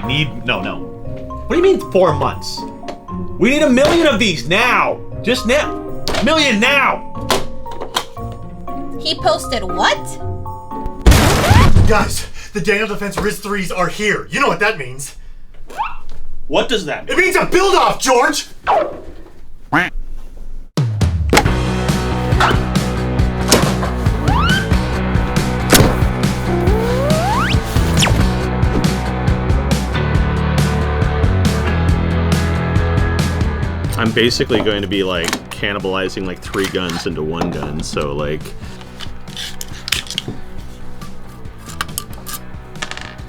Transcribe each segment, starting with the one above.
We need, no. What do you mean 4 months? We need 1 million of these now. Just now. 1 million now. He posted what? Guys, the Daniel Defense Riz 3s are here. You know what that means. What does that mean? It means a build-off, George! I'm basically going to be like cannibalizing like 3 guns into 1 gun, so like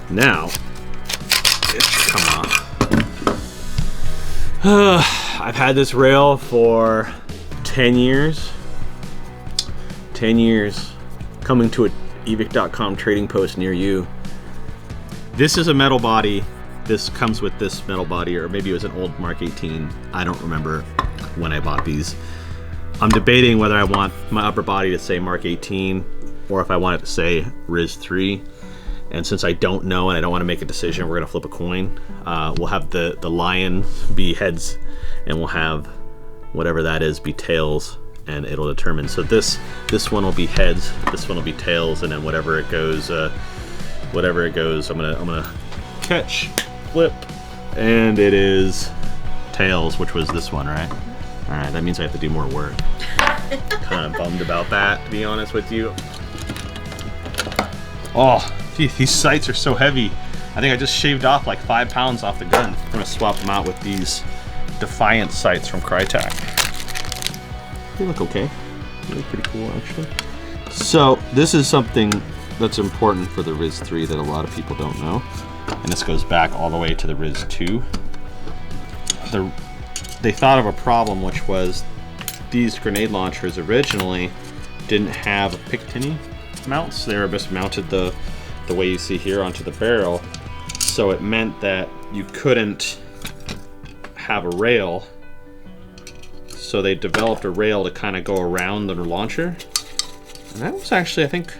now it should come off. I've had this rail for 10 years. 10 years. Coming to a Evike.com trading post near you. This is a metal body. This comes with this metal body, or maybe it was an old Mark 18. I don't remember when I bought these. I'm debating whether I want my upper body to say Mark 18 or if I want it to say Riz 3. And since I don't know and I don't want to make a decision, we're gonna flip a coin. We'll have the lion be heads, and we'll have whatever that is be tails, and it'll determine. So this one will be heads, this one will be tails, and then whatever it goes, I'm gonna catch. Flip, and it is tails, which was this one, right? All right, that means I have to do more work. Kind of bummed about that, to be honest with you. Oh, gee, these sights are so heavy. I think I just shaved off like 5 pounds off the gun. I'm gonna swap them out with these Defiant sights from Crytek. They look okay. They look pretty cool, actually. So this is something that's important for the Riz 3 that a lot of people don't know. And this goes back all the way to the Riz 2. They thought of a problem, which was these grenade launchers originally didn't have Picatinny mounts. They were just mounted the way you see here onto the barrel. So it meant that you couldn't have a rail. So they developed a rail to kind of go around the launcher. And that was actually, I think,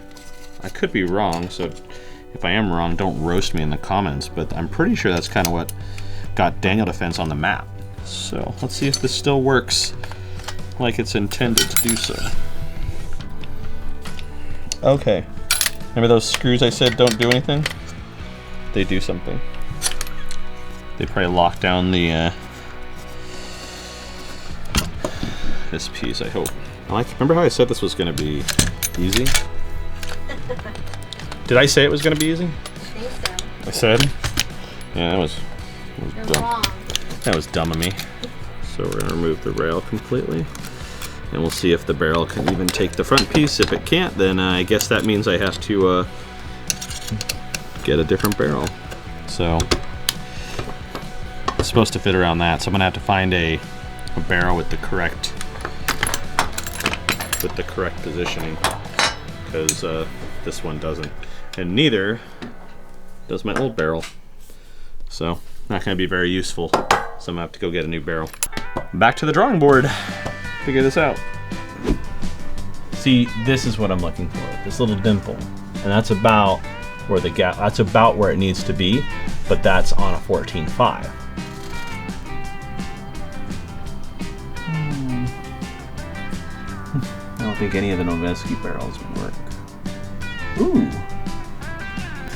I could be wrong, so if I am wrong, don't roast me in the comments, but I'm pretty sure that's kind of what got Daniel Defense on the map. So let's see if this still works like it's intended to do so. Okay, remember those screws I said don't do anything? They do something. They probably lock down the this piece, I hope. Remember how I said this was gonna be easy? Did I say it was going to be easy? I think so. I said? Yeah, that was dumb. Wrong. That was dumb of me. So we're going to remove the rail completely. And we'll see if the barrel can even take the front piece. If it can't, then I guess that means I have to get a different barrel. So it's supposed to fit around that. So I'm going to have to find a barrel with the correct positioning, because this one doesn't. And neither does my old barrel. So, not gonna be very useful. So I'm gonna have to go get a new barrel. Back to the drawing board. Figure this out. See, this is what I'm looking for. This little dimple. And that's about where the gap, that's about where it needs to be, but that's on a 14.5. I don't think any of the Noveski barrels would work. Ooh.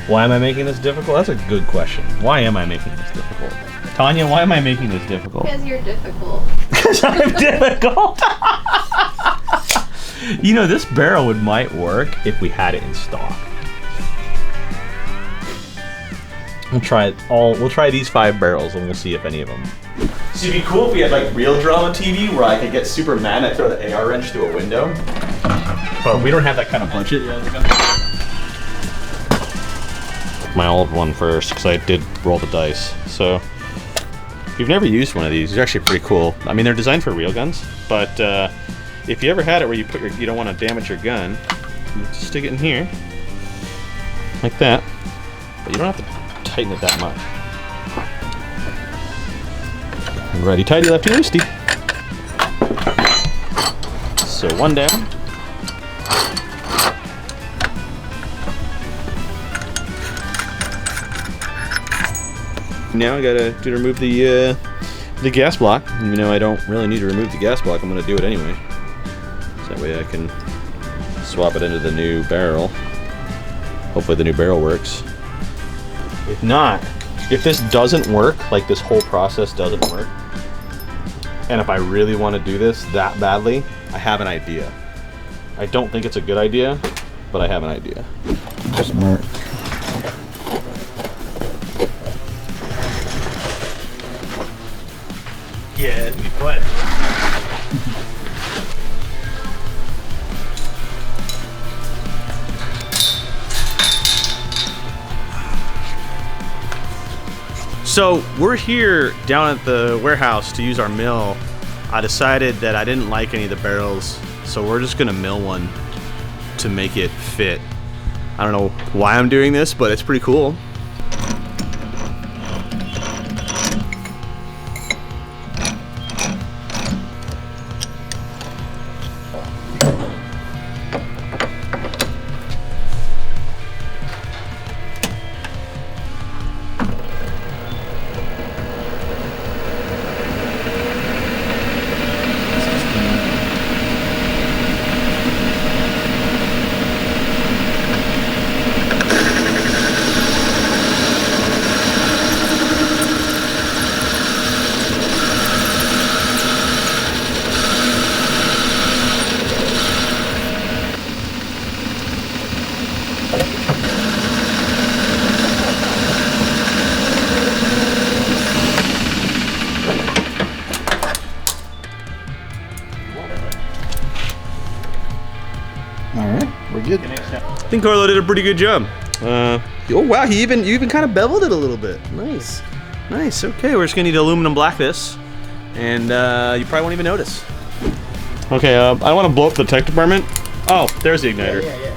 Why am I making this difficult? That's a good question. Why am I making this difficult? Tanya, why am I making this difficult? Because you're difficult. Because I'm difficult? You know, this barrel might work if we had it in stock. We'll try these 5 barrels and we'll see if any of them. So it'd be cool if we had like real drama TV where I could get super mad and throw the AR wrench through a window. But we don't have that kind of budget yet. My old one first, because I did roll the dice. So if you've never used one of these, they're actually pretty cool. I mean, they're designed for real guns, but if you ever had it where you you don't want to damage your gun, you just stick it in here, like that. But you don't have to tighten it that much. Righty tighty, lefty loosey. So one down. Now I gotta remove the gas block. Even though I don't really need to remove the gas block, I'm gonna do it anyway. So that way I can swap it into the new barrel. Hopefully the new barrel works. If not, if this doesn't work, like this whole process doesn't work, and if I really want to do this that badly, I have an idea. I don't think it's a good idea, but I have an idea. Smart. Yeah, it'd be fun. So we're here down at the warehouse to use our mill. I decided that I didn't like any of the barrels, so we're just gonna mill one to make it fit. I don't know why I'm doing this, but it's pretty cool. Alright, we're good. I think Carlo did a pretty good job. Oh wow, you even kind of beveled it a little bit. Nice, nice. Okay, we're just gonna need to aluminum black this, and you probably won't even notice. Okay, I don't want to blow up the tech department. Oh, there's the igniter. Yeah.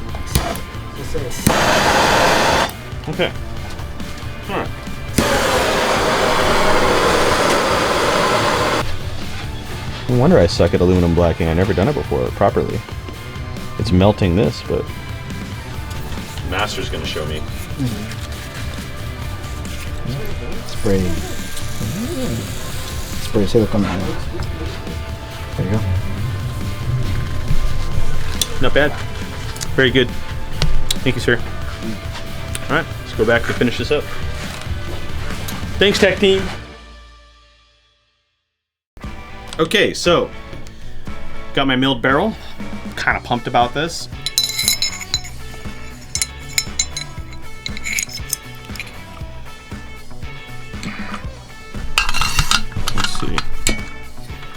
Okay. All right. No wonder I suck at aluminum blacking. I've never done it before properly. It's melting this, but Master's gonna show me. Spray. Spray silicone. There you go. Not bad. Very good. Thank you, sir. All right, let's go back to finish this up. Thanks, tech team. Okay, so got my milled barrel. Kind of pumped about this. Let's see.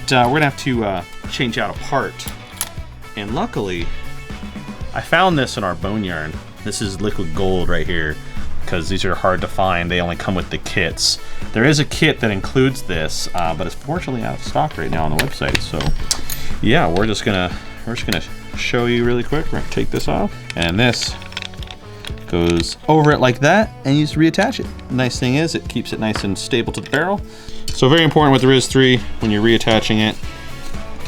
We're gonna have to change out a part, and luckily I found this in our boneyard. This is liquid gold right here, because these are hard to find. They only come with the kits. There is a kit that includes this, but it's fortunately out of stock right now on the website. So yeah, we're just gonna show you really quick. We're gonna take this off, and this goes over it like that, and you just reattach it. The nice thing is it keeps it nice and stable to the barrel. So very important with the Riz 3 when you're reattaching it,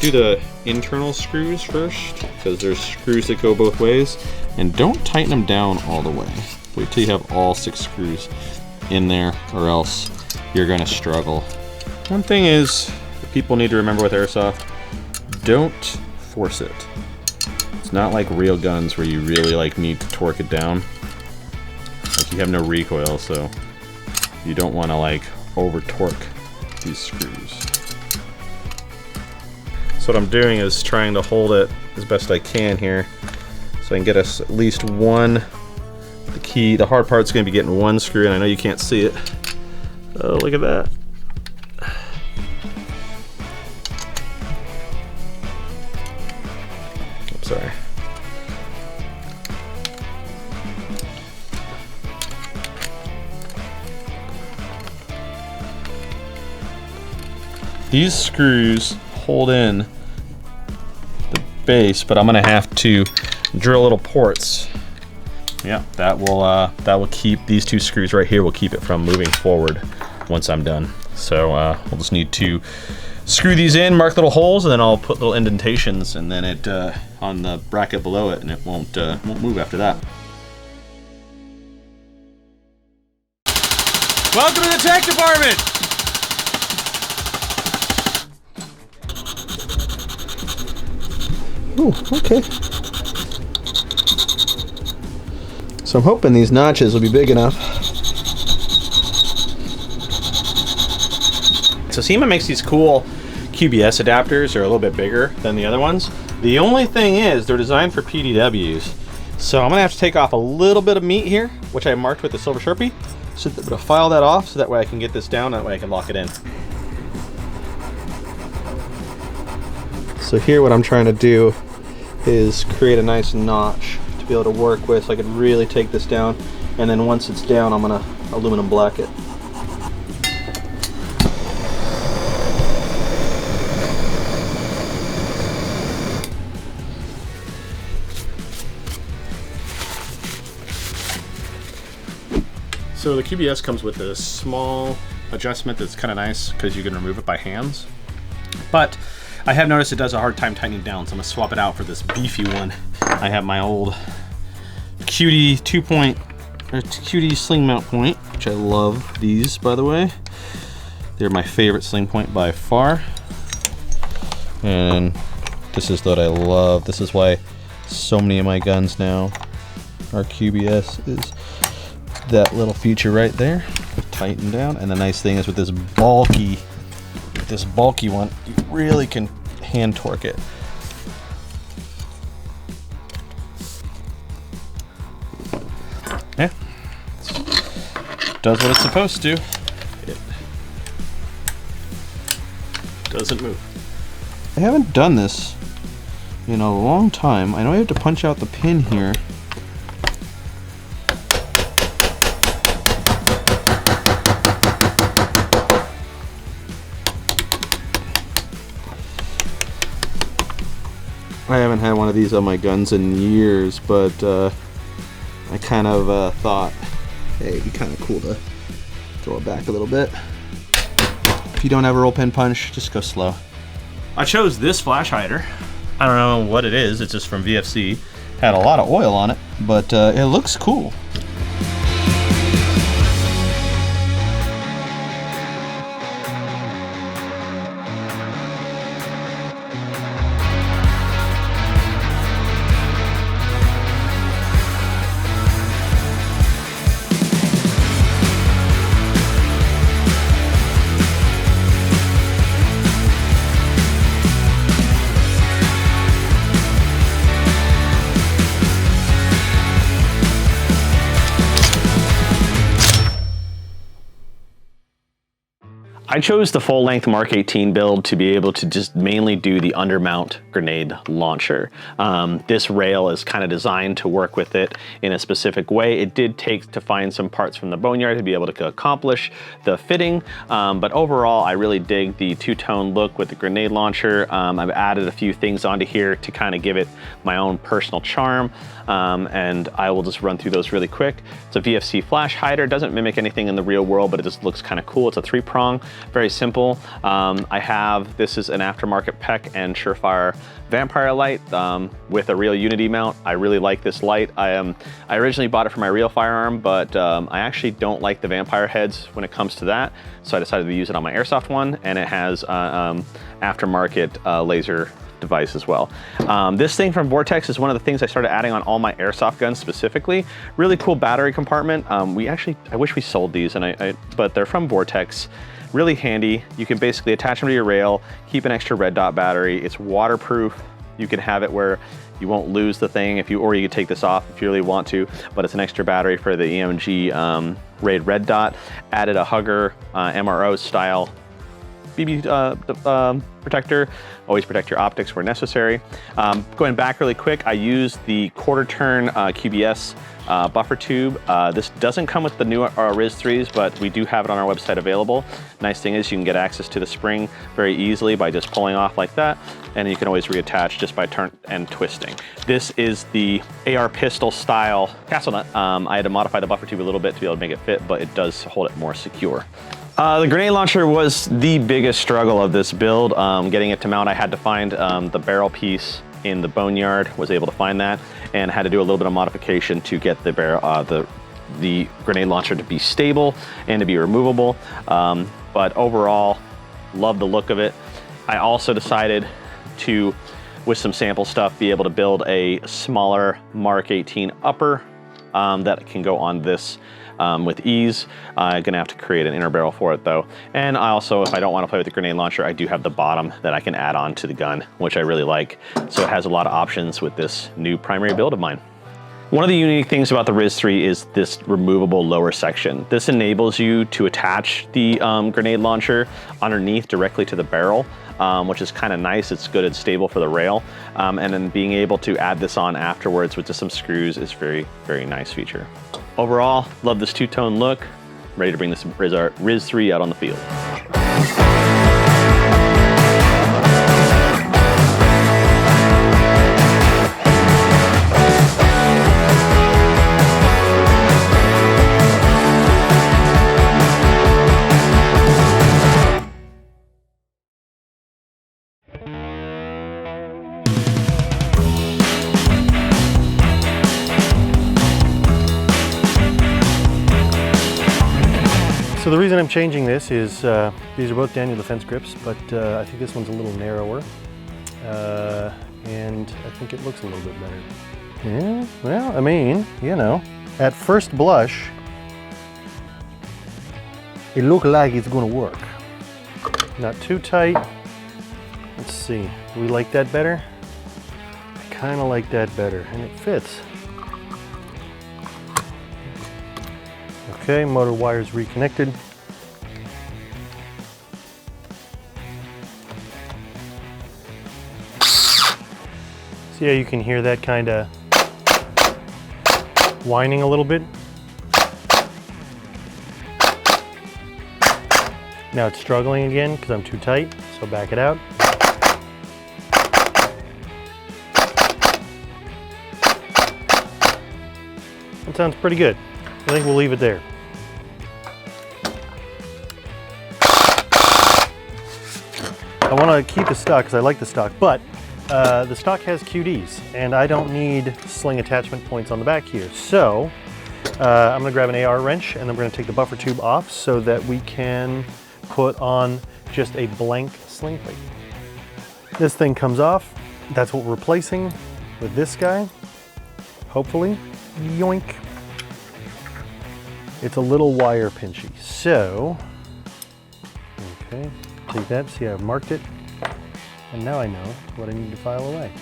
do the internal screws first, because there's screws that go both ways, and don't tighten them down all the way. Wait till you have all 6 screws in there, or else you're gonna struggle. One thing is that people need to remember with Airsoft, don't force it. It's not like real guns where you really need to torque it down. Like, you have no recoil, so you don't want to over torque these screws. So what I'm doing is trying to hold it as best I can here, so I can get us at least one. The hard part's going to be getting one screw, and I know you can't see it. Oh, look at that. I'm sorry. These screws hold in the base, but I'm gonna have to drill little ports. Yeah, that will keep these 2 screws right here. Will keep it from moving forward once I'm done. So we'll just need to screw these in, mark little holes, and then I'll put little indentations, and then it on the bracket below it, and it won't move after that. Welcome to the tech department. Ooh, okay. So I'm hoping these notches will be big enough. So SEMA makes these cool QBS adapters. They're a little bit bigger than the other ones. The only thing is they're designed for PDWs. So I'm gonna have to take off a little bit of meat here, which I marked with the silver Sharpie. So I'm gonna file that off so that way I can get this down, that way I can lock it in. So here what I'm trying to do is create a nice notch to be able to work with so I can really take this down. And then once it's down, I'm gonna aluminum black it. So the QBS comes with a small adjustment that's kind of nice because you can remove it by hands. But I have noticed it does a hard time tightening down, so I'm gonna swap it out for this beefy one. I have my old QD QD sling mount point, which I love these, by the way. They're my favorite sling point by far. And this is what I love. This is why so many of my guns now are QBS, is that little feature right there. Tighten down, and the nice thing is with this bulky one, you really can hand torque it. Yeah, does what it's supposed to. It doesn't move. I haven't done this in a long time. I know I have to punch out the pin here. I haven't had one of these on my guns in years, but I kind of thought, hey, it'd be kind of cool to throw it back a little bit. If you don't have a roll pin punch, just go slow. I chose this flash hider. I don't know what it is. It's just from VFC. Had a lot of oil on it, but it looks cool. I chose the full-length MK18 build to be able to just mainly do the undermount grenade launcher. This rail is kind of designed to work with it in a specific way. It did take to find some parts from the boneyard to be able to accomplish the fitting, but overall I really dig the two-tone look with the grenade launcher. I've added a few things onto here to kind of give it my own personal charm, and I will just run through those really quick. It's a VFC flash hider. It doesn't mimic anything in the real world, but it just looks kind of cool. It's a 3-prong. Very simple. This is an aftermarket PEC and Surefire Vampire light with a real Unity mount. I really like this light. I originally bought it for my real firearm, but I actually don't like the Vampire heads when it comes to that, so I decided to use it on my Airsoft one, and it has aftermarket laser device as well. This thing from Vortex is one of the things I started adding on all my Airsoft guns specifically. Really cool battery compartment. I wish we sold these, but they're from Vortex. Really handy. You can basically attach them to your rail, keep an extra red dot battery. It's waterproof. You can have it where you won't lose the thing or you can take this off if you really want to, but it's an extra battery for the EMG Raid red dot. Added a Hugger MRO style BB protector. Always protect your optics where necessary. Going back really quick, I used the quarter turn QBS buffer tube. This doesn't come with the new RIS 3s, but we do have it on our website available. Nice thing is you can get access to the spring very easily by just pulling off like that, and you can always reattach just by turn and twisting. This is the AR pistol style castle nut. I had to modify the buffer tube a little bit to be able to make it fit, but it does hold it more secure. The grenade launcher was the biggest struggle of this build. Getting it to mount, I had to find the barrel piece in the boneyard, was able to find that, and had to do a little bit of modification to get the barrel, the the grenade launcher to be stable and to be removable. But overall, love the look of it. I also decided to, with some sample stuff, be able to build a smaller MK18 upper that can go on this with ease. I'm gonna have to create an inner barrel for it though. And I also, if I don't wanna play with the grenade launcher, I do have the bottom that I can add on to the gun, which I really like. So it has a lot of options with this new primary build of mine. One of the unique things about the RIS3 is this removable lower section. This enables you to attach the grenade launcher underneath directly to the barrel, which is kind of nice. It's good and stable for the rail. And then being able to add this on afterwards with just some screws is very, very nice feature. Overall, love this two-tone look. Ready to bring this RIS3 out on the field. So the reason I'm changing this is these are both Daniel Defense grips, but I think this one's a little narrower, and I think it looks a little bit better. Yeah, well, I mean, you know, at first blush, it looks like it's gonna work. Not too tight. Let's see, do we like that better? I kind of like that better, and it fits. Okay, motor wires reconnected. So yeah, you can hear that kind of whining a little bit. Now it's struggling again because I'm too tight, so back it out. That sounds pretty good. I think we'll leave it there. I want to keep the stock because I like the stock, but the stock has QDs and I don't need sling attachment points on the back here. So I'm going to grab an AR wrench and then we're going to take the buffer tube off so that we can put on just a blank sling plate. This thing comes off. That's what we're replacing with this guy. Hopefully. Yoink. It's a little wire pinchy. So, okay, take that. See, I've marked it. And now I know what I need to file away.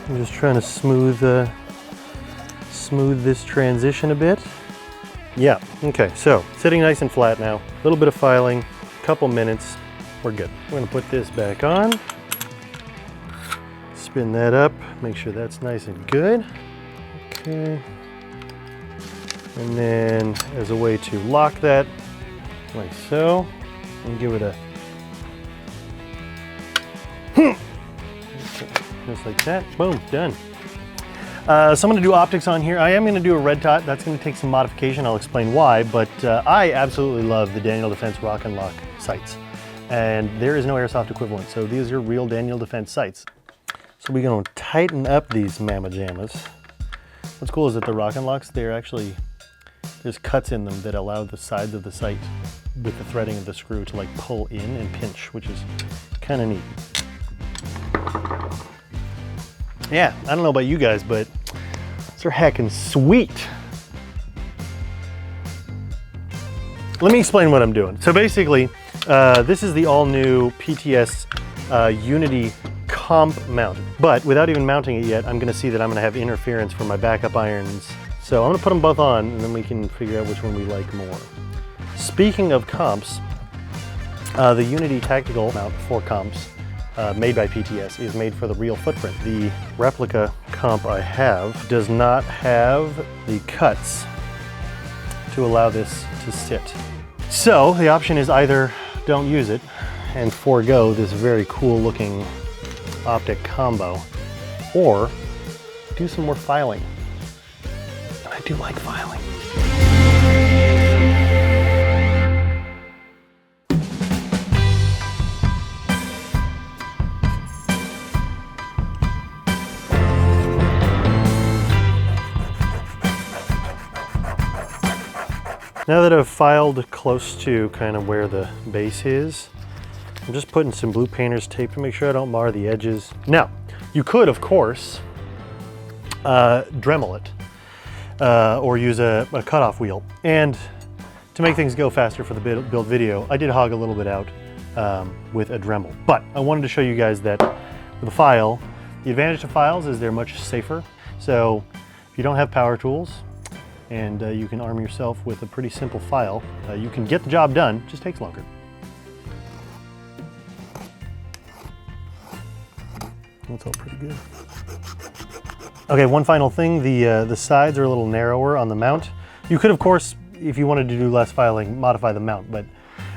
I'm just trying to smooth this transition a bit. Yeah, okay, so sitting nice and flat now. A little bit of filing, couple minutes, we're good. We're gonna put this back on. Spin that up, make sure that's nice and good. Okay. And then as a way to lock that, like so, and give it a just like that, boom, done. So I'm gonna do optics on here. I am gonna do a red dot. That's gonna take some modification. I'll explain why, but I absolutely love the Daniel Defense Rock and Lock sights. And there is no Airsoft equivalent, so these are real Daniel Defense sights. So we're gonna tighten up these mamma jammas. What's cool is that the Rock and Locks, they're actually, there's cuts in them that allow the sides of the sight with the threading of the screw to like pull in and pinch, which is kind of neat. Yeah, I don't know about you guys, but these are heckin' sweet. Let me explain what I'm doing. So basically, this is the all-new PTS Unity comp mount, but without even mounting it yet, I'm gonna see that I'm gonna have interference from my backup irons. So I'm gonna put them both on and then we can figure out which one we like more. Speaking of comps, the Unity tactical mount for comps made by PTS is made for the real footprint. The replica comp I have does not have the cuts to allow this to sit. So the option is either don't use it and forego this very cool looking optic combo, or do some more filing. And I do like filing. Now that I've filed close to kind of where the base is, I'm just putting some blue painter's tape to make sure I don't mar the edges. Now, you could, of course, Dremel it or use a cutoff wheel. And to make things go faster for the build video, I did hog a little bit out with a Dremel. But I wanted to show you guys that with a file, the advantage of files is they're much safer. So if you don't have power tools and you can arm yourself with a pretty simple file, you can get the job done, it just takes longer. That's all pretty good. Okay, one final thing, the sides are a little narrower on the mount. You could, of course, if you wanted to do less filing, modify the mount, but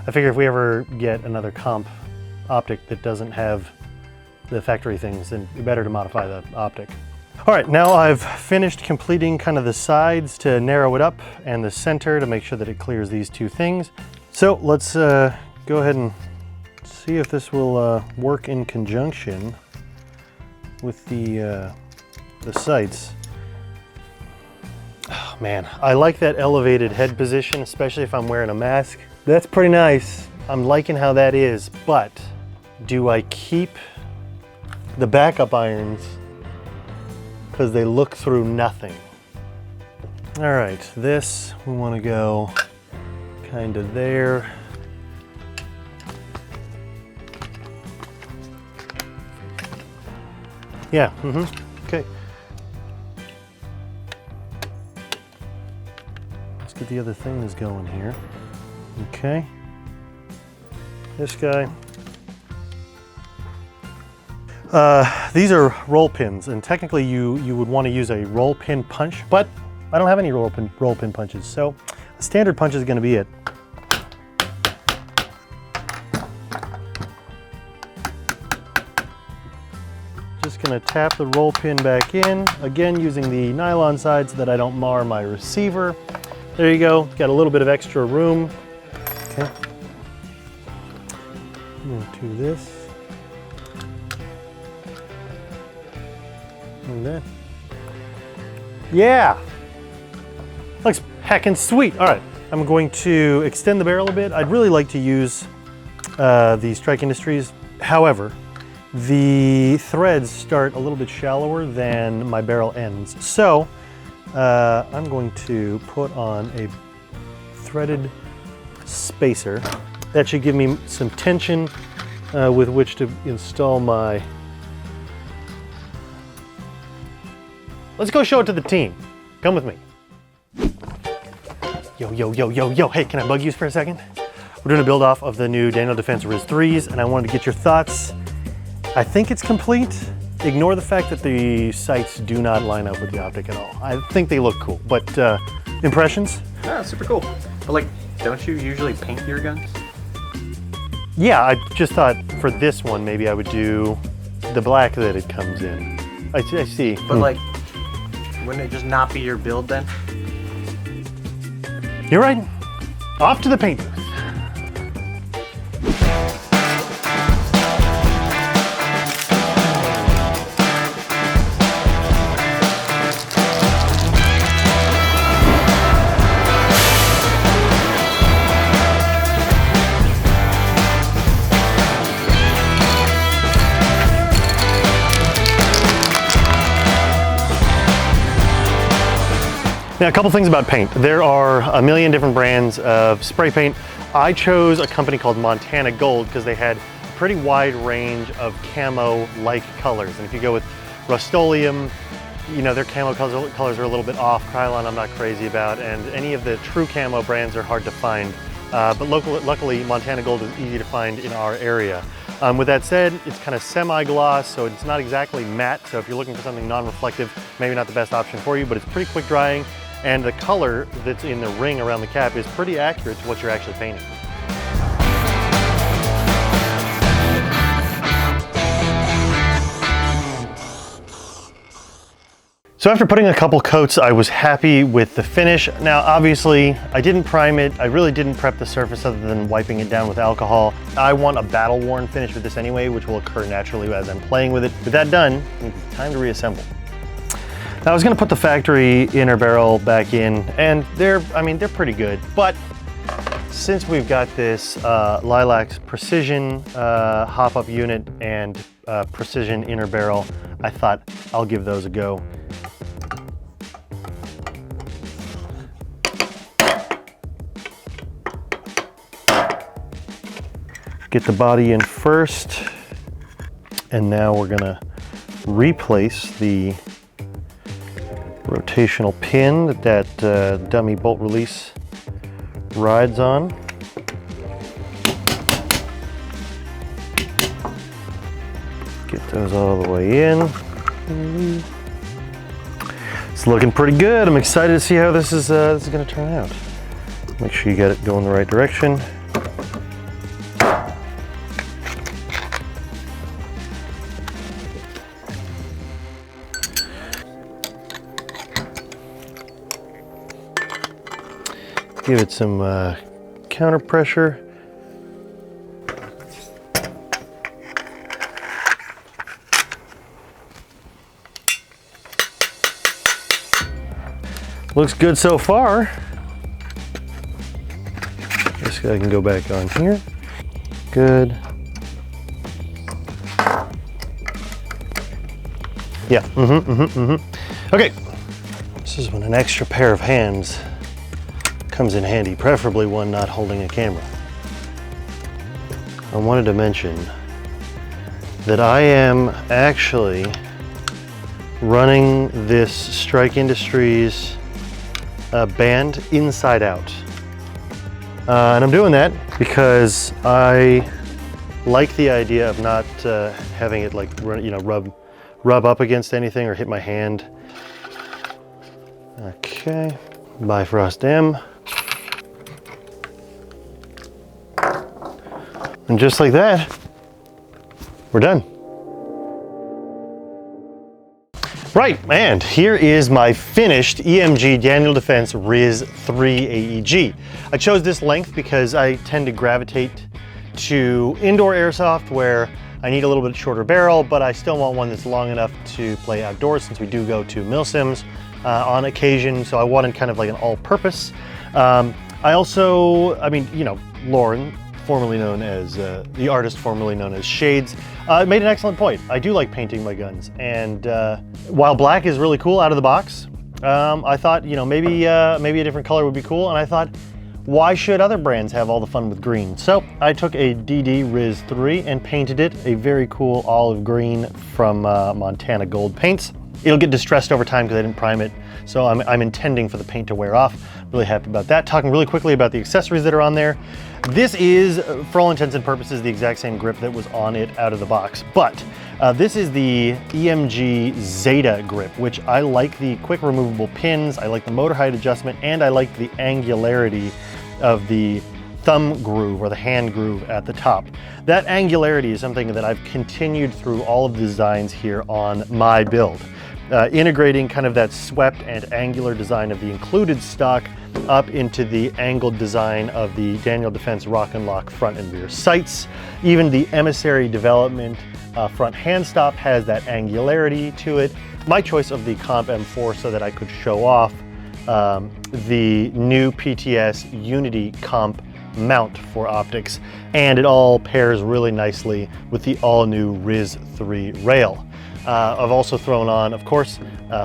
I figure if we ever get another comp optic that doesn't have the factory things, then it's better to modify the optic. All right, now I've finished completing kind of the sides to narrow it up and the center to make sure that it clears these two things. So let's go ahead and see if this will work in conjunction with the sights. Oh man, I like that elevated head position, especially if I'm wearing a mask. That's pretty nice. I'm liking how that is, but do I keep the backup irons because they look through nothing? All right, this, we want to go kind of there. Yeah, okay. Let's get the other things going here. Okay. This guy. These are roll pins, and technically you would want to use a roll pin punch, but I don't have any roll pin punches, so a standard punch is going to be it. Just going to tap the roll pin back in, again using the nylon side so that I don't mar my receiver. There you go, got a little bit of extra room. Okay. I'm going to do this. And then, yeah, looks heckin' sweet. All right, I'm going to extend the barrel a bit. I'd really like to use the Strike Industries. However, the threads start a little bit shallower than my barrel ends. So I'm going to put on a threaded spacer. That should give me some tension with which to install my... Let's go show it to the team. Come with me. Yo. Hey, can I bug you for a second? We're doing a build off of the new Daniel Defense Riz 3s, and I wanted to get your thoughts. I think it's complete. Ignore the fact that the sights do not line up with the optic at all. I think they look cool, but impressions? Yeah, super cool. But like, don't you usually paint your guns? Yeah, I just thought for this one, maybe I would do the black that it comes in. I see. But like, wouldn't it just not be your build then? You're right. Off to the paint booth. Now, a couple things about paint. There are a million different brands of spray paint. I chose a company called Montana Gold because they had a pretty wide range of camo-like colors. And if you go with Rust-Oleum, you know, their camo colors are a little bit off. Krylon I'm not crazy about, and any of the true camo brands are hard to find. But luckily, Montana Gold is easy to find in our area. With that said, it's kind of semi-gloss, so it's not exactly matte. So if you're looking for something non-reflective, maybe not the best option for you, but it's pretty quick drying. And the color that's in the ring around the cap is pretty accurate to what you're actually painting. So after putting a couple coats, I was happy with the finish. Now, obviously, I didn't prime it. I really didn't prep the surface other than wiping it down with alcohol. I want a battle-worn finish with this anyway, which will occur naturally as I'm playing with it. With that done, it's time to reassemble. I was gonna put the factory inner barrel back in, and they're pretty good, but since we've got this Lilacs Precision hop-up unit and Precision inner barrel, I thought I'll give those a go. Get the body in first, and now we're gonna replace the rotational pin that dummy bolt release rides on. Get those all the way in. It's looking pretty good. I'm excited to see how this is going to turn out. Make sure you get it going the right direction. Give it some counter pressure. Looks good so far. This guy can go back on here. Good. Yeah, Okay, this is when an extra pair of hands comes in handy, preferably one not holding a camera. I wanted to mention that I am actually running this Strike Industries band inside out. And I'm doing that because I like the idea of not having it like rub up against anything or hit my hand. Okay, Bifrost M. And just like that, we're done. Right, and here is my finished EMG Daniel Defense RIS 3 AEG. I chose this length because I tend to gravitate to indoor airsoft where I need a little bit shorter barrel, but I still want one that's long enough to play outdoors since we do go to milsims on occasion, so I wanted kind of like an all-purpose. I also, Lauren, formerly known as, the artist formerly known as Shades, made an excellent point. I do like painting my guns, and while black is really cool out of the box, I thought, maybe a different color would be cool, and I thought, why should other brands have all the fun with green? So I took a DD RIS 3 and painted it a very cool olive green from Montana Gold Paints. It'll get distressed over time because I didn't prime it, so I'm intending for the paint to wear off. Really happy about that. Talking really quickly about the accessories that are on there. This is, for all intents and purposes, the exact same grip that was on it out of the box, but this is the EMG Zeta grip, which I like the quick removable pins, I like the motor height adjustment, and I like the angularity of the thumb groove or the hand groove at the top. That angularity is something that I've continued through all of the designs here on my build. Integrating kind of that swept and angular design of the included stock up into the angled design of the Daniel Defense Rock and Lock front and rear sights. Even the Emissary Development front hand stop has that angularity to it. My choice of the Comp M4 so that I could show off the new PTS Unity Comp mount for optics, and it all pairs really nicely with the all-new RIS 3 rail. I've also thrown on, of course,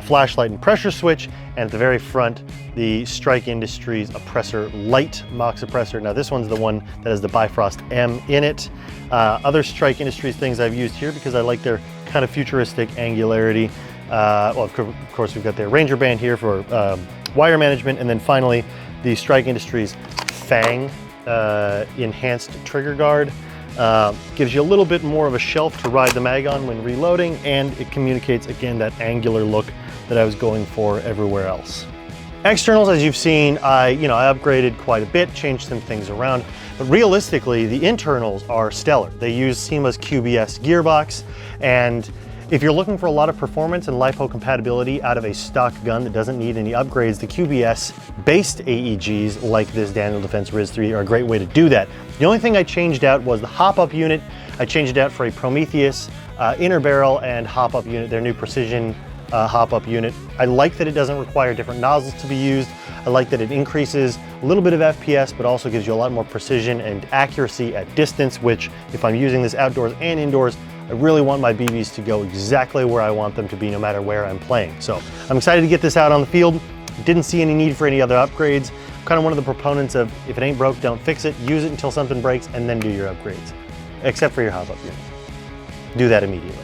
flashlight and pressure switch, and at the very front, the Strike Industries Oppressor Light Mox Oppressor. Now this one's the one that has the Bifrost M in it. Other Strike Industries things I've used here because I like their kind of futuristic angularity. Well, of course, we've got their Ranger Band here for wire management, and then finally, the Strike Industries Fang enhanced trigger guard. Gives you a little bit more of a shelf to ride the mag on when reloading, and it communicates, again, that angular look that I was going for everywhere else. Externals, as you've seen, I upgraded quite a bit, changed some things around, but realistically, the internals are stellar. They use SEMA's QBS gearbox, and if you're looking for a lot of performance and LiPo compatibility out of a stock gun that doesn't need any upgrades, the QBS-based AEGs like this Daniel Defense RIS 3 are a great way to do that. The only thing I changed out was the hop-up unit. I changed it out for a Prometheus inner barrel and hop-up unit, their new Precision hop-up unit. I like that it doesn't require different nozzles to be used. I like that it increases a little bit of FPS, but also gives you a lot more precision and accuracy at distance, which if I'm using this outdoors and indoors, I really want my BBs to go exactly where I want them to be no matter where I'm playing. So I'm excited to get this out on the field. Didn't see any need for any other upgrades. I'm kind of one of the proponents of if it ain't broke, don't fix it. Use it until something breaks and then do your upgrades, except for your hop-up unit. Do that immediately.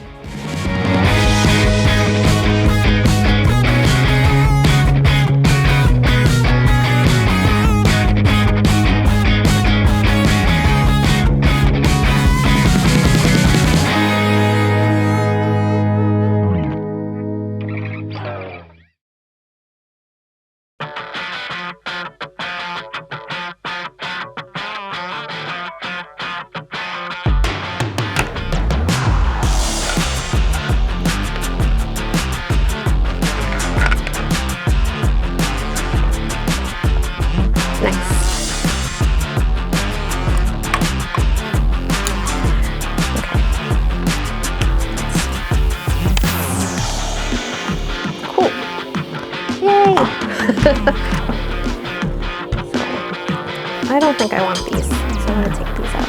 I don't think I want these, so I'm gonna take these out.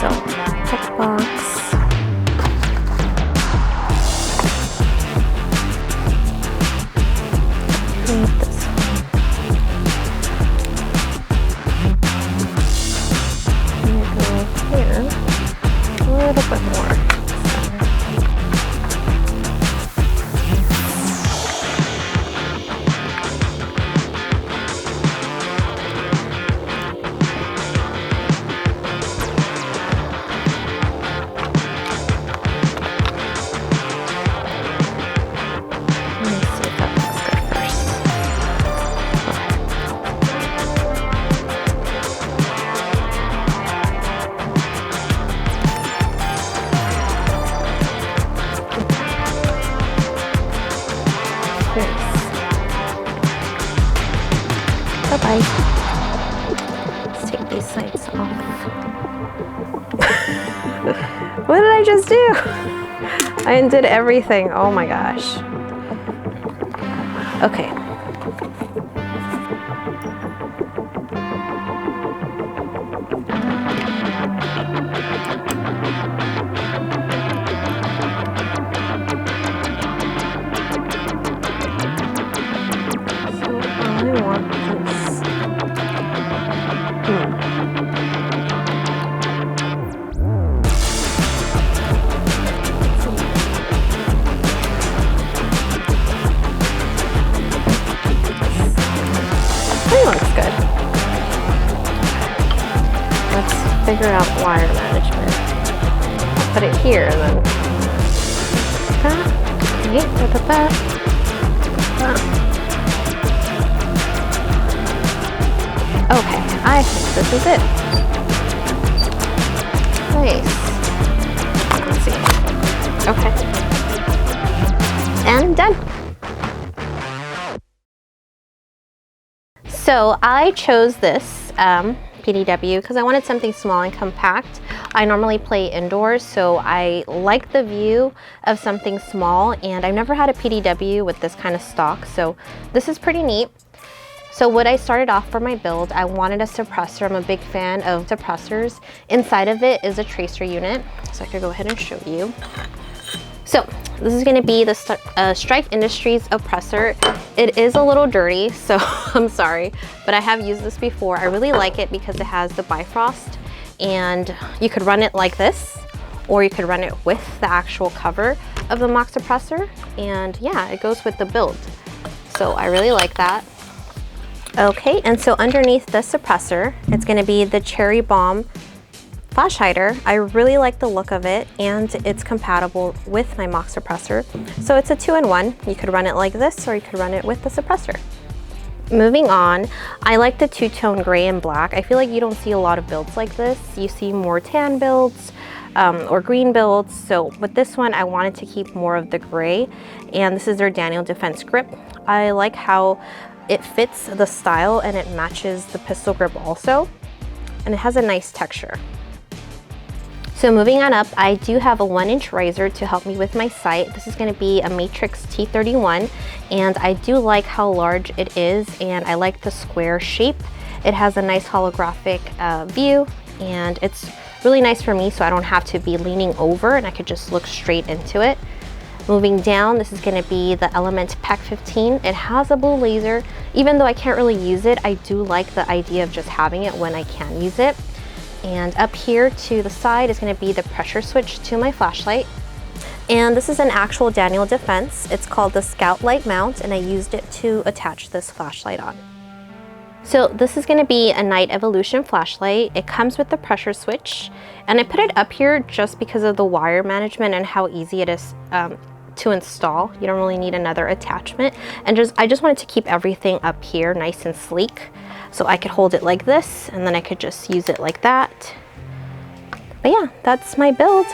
So, checkbox. Bye-bye. Let's take these sides off. What did I just do? I undid everything. Oh my gosh. Okay. Figure out wire management. Put it here and then that. Okay, put that. Okay, I think this is it. Nice. Let's see. Okay. And done. So I chose this PDW because I wanted something small and compact. I normally play indoors, so I like the view of something small, and I've never had a PDW with this kind of stock, so this is pretty neat. So what I started off for my build, I wanted a suppressor. I'm a big fan of suppressors. Inside of it is a tracer unit, so I could go ahead and show you. So this is going to be the Strike Industries oppressor. It is a little dirty, so I'm sorry, but I have used this before. I really like it because it has the Bifrost, and you could run it like this, or you could run it with the actual cover of the mock suppressor, and yeah, it goes with the build. So I really like that. Okay, and so underneath the suppressor, it's going to be the Cherry Bomb flash hider. I really like the look of it, and it's compatible with my mock suppressor. So it's a 2-in-1. You could run it like this, or you could run it with the suppressor. Moving on, I like the two-tone gray and black. I feel like you don't see a lot of builds like this. You see more tan builds or green builds. So with this one, I wanted to keep more of the gray, and this is their Daniel Defense grip. I like how it fits the style and it matches the pistol grip also, and it has a nice texture. So moving on up, I do have a 1-inch riser to help me with my sight. This is going to be a Matrix T31, and I do like how large it is, and I like the square shape. It has a nice holographic view, and it's really nice for me so I don't have to be leaning over and I could just look straight into it. Moving down, this is going to be the Element Pack 15. It has a blue laser. Even though I can't really use it, I do like the idea of just having it when I can use it. And up here to the side is going to be the pressure switch to my flashlight. And this is an actual Daniel Defense. It's called the Scout Light Mount, and I used it to attach this flashlight on. So this is going to be a Night Evolution flashlight. It comes with the pressure switch, and I put it up here just because of the wire management and how easy it is to install. You don't really need another attachment, and I just wanted to keep everything up here nice and sleek. So I could hold it like this, and then I could just use it like that. But yeah, that's my build.